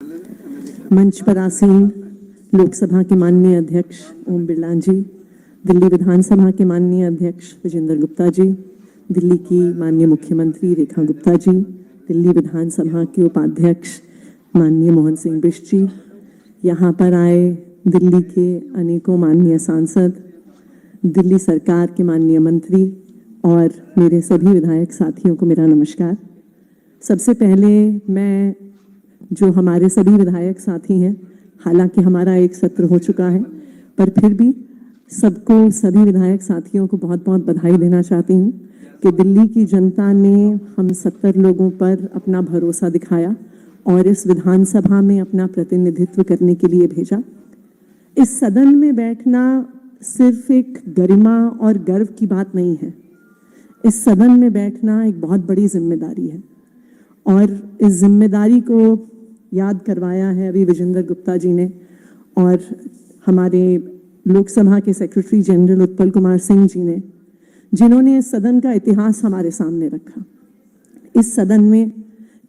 मंच पर आसीन लोकसभा के माननीय अध्यक्ष ओम बिरला जी, दिल्ली विधानसभा के माननीय अध्यक्ष विजेंद्र गुप्ता जी, दिल्ली की माननीय मुख्यमंत्री रेखा गुप्ता जी, दिल्ली विधानसभा के उपाध्यक्ष माननीय मोहन सिंह बिष्ट जी, यहाँ पर आए दिल्ली के अनेकों माननीय सांसद, दिल्ली सरकार के माननीय मंत्री और मेरे सभी विधायक साथियों को मेरा नमस्कार। सबसे पहले मैं जो हमारे सभी विधायक साथी हैं, हालांकि हमारा एक सत्र हो चुका है, पर फिर भी सबको, सभी विधायक साथियों को बहुत बहुत बधाई देना चाहती हूँ कि दिल्ली की जनता ने हम 70 लोगों पर अपना भरोसा दिखाया और इस विधानसभा में अपना प्रतिनिधित्व करने के लिए भेजा। इस सदन में बैठना सिर्फ एक गरिमा और गर्व की बात नहीं है, इस सदन में बैठना एक बहुत बड़ी जिम्मेदारी है और इस जिम्मेदारी को याद करवाया है अभी विजेंद्र गुप्ता जी ने और हमारे लोकसभा के सेक्रेटरी जनरल उत्पल कुमार सिंह जी ने, जिन्होंने इस सदन का इतिहास हमारे सामने रखा। इस सदन में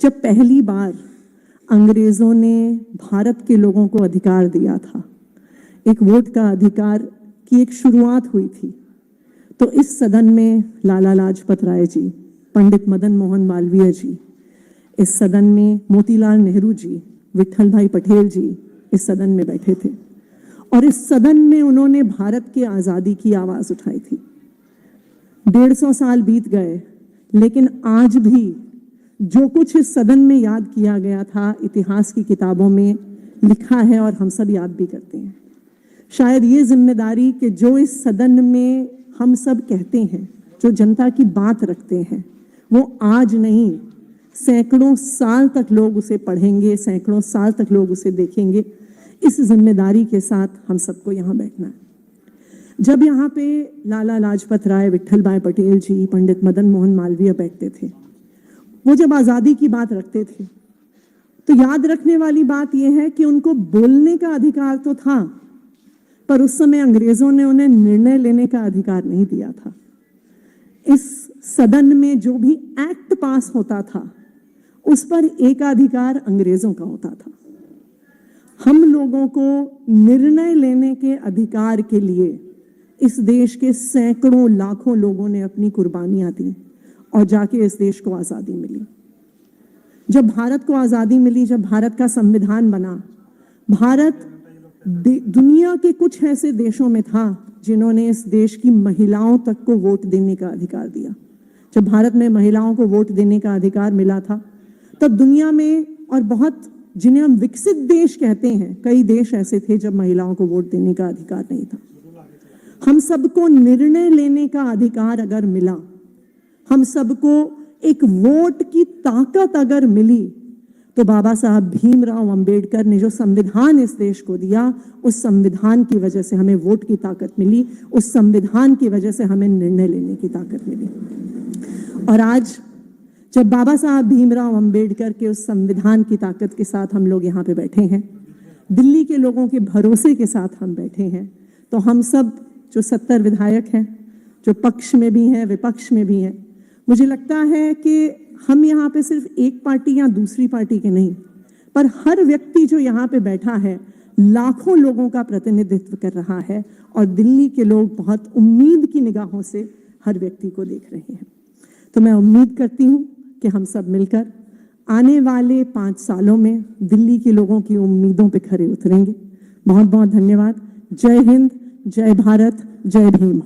जब पहली बार अंग्रेजों ने भारत के लोगों को अधिकार दिया था, एक वोट का अधिकार की एक शुरुआत हुई थी, तो इस सदन में लाला लाजपत राय जी, पंडित मदन मोहन मालवीय जी, इस सदन में मोतीलाल नेहरू जी, विट्ठल भाई पटेल जी इस सदन में बैठे थे और इस सदन में उन्होंने भारत की आज़ादी की आवाज़ उठाई थी। 150 साल बीत गए, लेकिन आज भी जो कुछ इस सदन में याद किया गया था, इतिहास की किताबों में लिखा है और हम सब याद भी करते हैं। शायद ये जिम्मेदारी कि जो इस सदन में हम सब कहते हैं, जो जनता की बात रखते हैं, वो आज नहीं, सैकड़ों साल तक लोग उसे पढ़ेंगे, सैकड़ों साल तक लोग उसे देखेंगे। इस जिम्मेदारी के साथ हम सबको यहाँ बैठना है। जब यहाँ पे लाला लाजपत राय, विट्ठल भाई पटेल जी, पंडित मदन मोहन मालवीय बैठते थे, वो जब आज़ादी की बात रखते थे, तो याद रखने वाली बात यह है कि उनको बोलने का अधिकार तो था, पर उस समय अंग्रेजों ने उन्हें निर्णय लेने का अधिकार नहीं दिया था। इस सदन में जो भी एक्ट पास होता था, उस पर एकाधिकार अंग्रेजों का होता था। हम लोगों को निर्णय लेने के अधिकार के लिए इस देश के सैकड़ों लाखों लोगों ने अपनी कुर्बानियां दी और जाके इस देश को आज़ादी मिली। जब भारत को आज़ादी मिली, जब भारत का संविधान बना, भारत दुनिया के कुछ ऐसे देशों में था जिन्होंने इस देश की महिलाओं तक को वोट देने का अधिकार दिया। जब भारत में महिलाओं को वोट देने का अधिकार मिला था, तब दुनिया में और बहुत, जिन्हें हम विकसित देश कहते हैं, कई देश ऐसे थे जब महिलाओं को वोट देने का अधिकार नहीं था। हम सबको निर्णय लेने का अधिकार अगर मिला, हम सबको एक वोट की ताकत अगर मिली, तो बाबा साहब भीमराव अंबेडकर ने जो संविधान इस देश को दिया, उस संविधान की वजह से हमें वोट की ताकत मिली, उस संविधान की वजह से हमें निर्णय लेने की ताकत मिली। और आज जब बाबा साहब भीमराव अंबेडकर के उस संविधान की ताकत के साथ हम लोग यहाँ पे बैठे हैं, दिल्ली के लोगों के भरोसे के साथ हम बैठे हैं, तो हम सब जो 70 विधायक हैं, जो पक्ष में भी हैं, विपक्ष में भी हैं, मुझे लगता है कि हम यहाँ पे सिर्फ एक पार्टी या दूसरी पार्टी के नहीं, पर हर व्यक्ति जो यहाँ पे बैठा है, लाखों लोगों का प्रतिनिधित्व कर रहा है और दिल्ली के लोग बहुत उम्मीद की निगाहों से हर व्यक्ति को देख रहे हैं। तो मैं उम्मीद करती हूँ कि हम सब मिलकर आने वाले 5 सालों में दिल्ली के लोगों की उम्मीदों पे खरे उतरेंगे। बहुत बहुत धन्यवाद। जय हिंद, जय भारत, जय भीम।